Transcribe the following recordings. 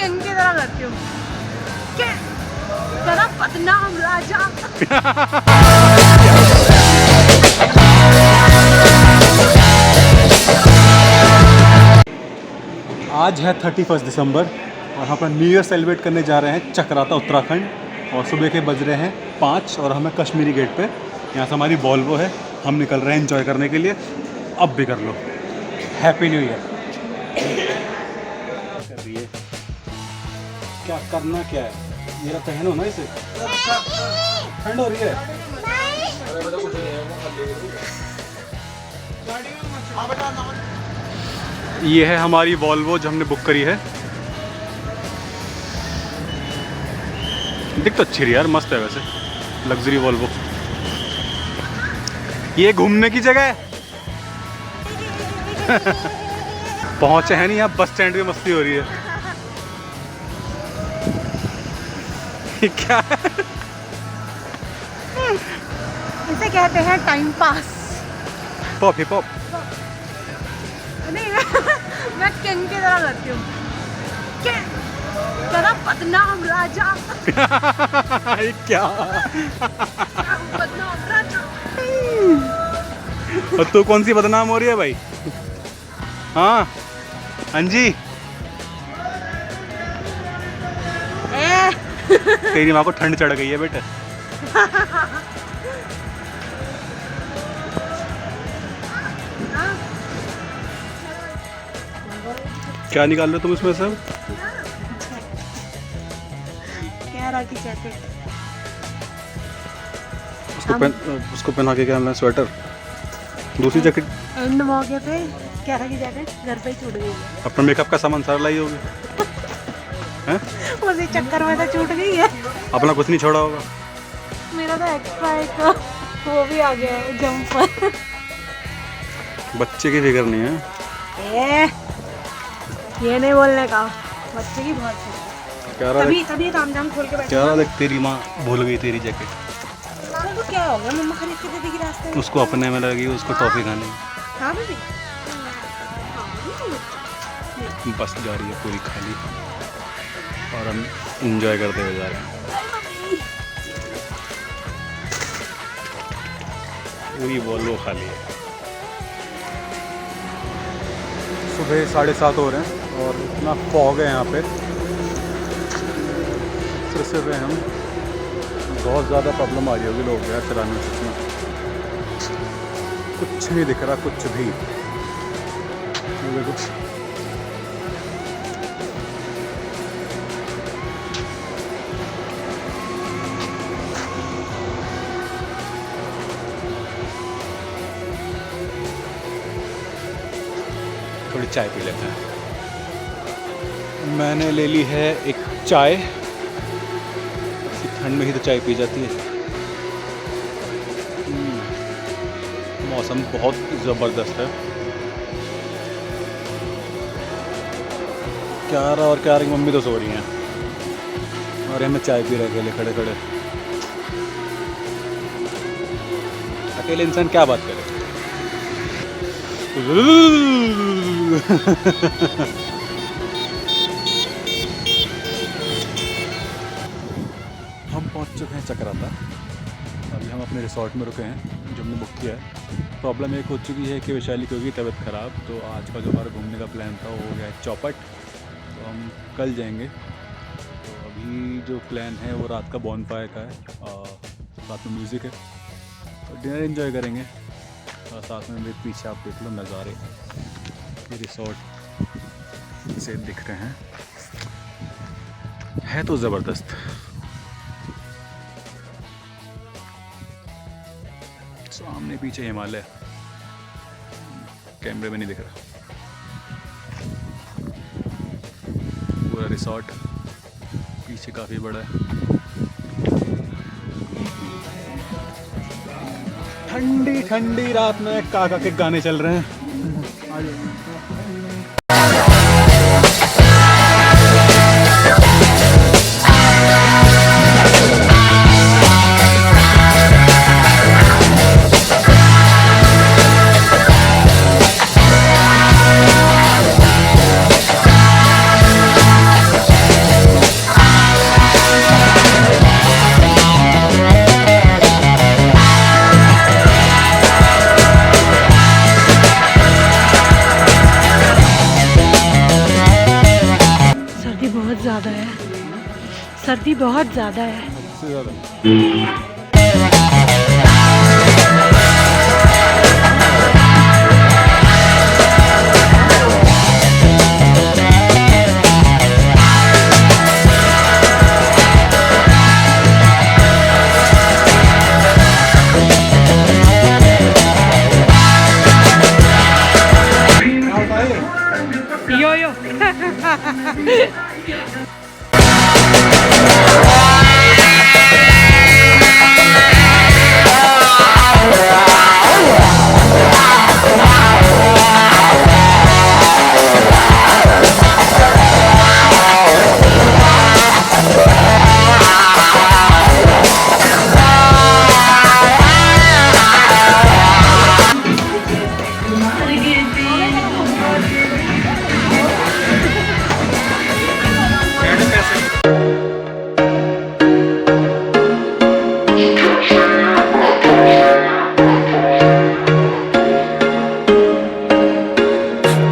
King की तरह करती हूँ कि तेरा बदनाम राजा। आज है 31 दिसंबर और हम अपना न्यू ईयर सेलिब्रेट करने जा रहे हैं चक्राता उत्तराखंड। और सुबह के बज रहे हैं 5 और हमें कश्मीरी गेट पे, यहाँ से हमारी वॉल्वो है, हम निकल रहे हैं एंजॉय करने के लिए। अब भी कर लो, हैप्पी न्यू ईयर। कर रही है क्या, करना क्या है, मेरा पहनो ना इसे, ठंड हो रही है। ये है हमारी वॉल्वो जो हमने बुक करी है। दिख तो अच्छी रही यार, मस्त है वैसे, लग्जरी वॉल्वो। ये घूमने की जगह है। पहुंचे हैं नहीं, यहाँ बस स्टैंड पे मस्ती हो रही है। क्या है? इसे कहते हैं time pass. Pop hip hop. नहीं मैं किंग की तरह करती हूँ कि तेरा बदनाम राजा। क्या बदनाम राजा। और तू कौन सी बदनाम हो रही है भाई? हाँ अंजी, तेरी माँ को ठंड चढ़ गई है बेटे। क्या निकाल रहे हो तुम इसमें सब? कैरा की जैकेट। उसको पहना के क्या मैं स्वेटर, दूसरी जैकेट। एंड मौके पे कैरा की जैकेट घर पे ही छूट गई है। अपना मेकअप का सामान सारा लाई होगी हैं? उसी चक्कर में तो छूट गई है। अपना कुछ नहीं छोड़ा होगा। मेरा तो एक्स्ट्रा एक वो भी आ गया है, जंपर। बच्चे की फिक्र नहीं है। ये नहीं बोलने का, बच्चे की बहुत है। तभी तामझाम खोल के बैठा। क्या देख, तेरी माँ भूल गई तेरी जैकेट। तो क्या हो गया, मम्मा खरीद के दे देगी रास्ते में। उसको अपने में लगी, उसको टॉफी खाने में। हाँ बेबी, बस जा रही है पूरी खाली और हम इंजॉय करते हुए जा रहे हैं। पूरी वॉल्वो खाली है। सुबह 7:30 हो रहे हैं और इतना फॉग है यहाँ पे, सिर्फ हम बहुत ज़्यादा प्रॉब्लम आ रही होगी लोग यार चलाने में। कुछ नहीं दिख रहा, कुछ भी। देखो थोड़ी चाय पी लेते हैं। मैंने ले ली है एक चाय, ठंड में ही तो चाय पी जाती है। मौसम बहुत ज़बरदस्त है। क्यारा और क्यारा की मम्मी तो सो रही हैं और हमें चाय पी रहे अकेले खड़े खड़े। अकेले इंसान क्या बात करे। हम पहुंच चुके हैं चक्राता। अभी हम अपने रिसोर्ट में रुके हैं जो हमने बुक किया है। प्रॉब्लम एक हो चुकी है कि वैशाली की होगी तबीयत ख़राब, तो आज का जो हमारा घूमने का प्लान था वो हो गया है चौपट, तो हम कल जाएंगे। तो अभी जो प्लान है वो रात का बॉनफायर का है, साथ में म्यूज़िक है, तो डिनर एंजॉय करेंगे और साथ में मेरे पीछे आप देख लो नज़ारे, ये रिसोर्ट से दिख रहे हैं, है तो ज़बरदस्त। सामने पीछे हिमालय, कैमरे में नहीं दिख रहा। पूरा रिसोर्ट पीछे काफ़ी बड़ा है। ठंडी ठंडी रात में काका के गाने चल रहे हैं। ज़्यादा है, सर्दी बहुत ज़्यादा है। सबसे ज़्यादा यो यो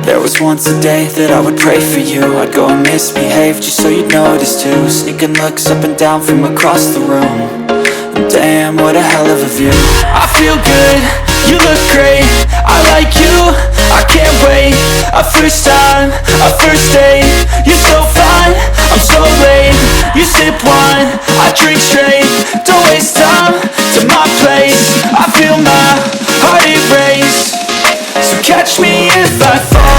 There was once a day that I would pray for you. I'd go and misbehave just so you'd notice too. Sneaking looks up and down from across the room. And damn, what a hell of a view. I feel good, you look great, I like you, I can't wait. A first time, a first date. You're so fine, I'm so late. You sip wine, I drink straight. Don't waste time to my place. I feel my heart erase. So catch me if I fall.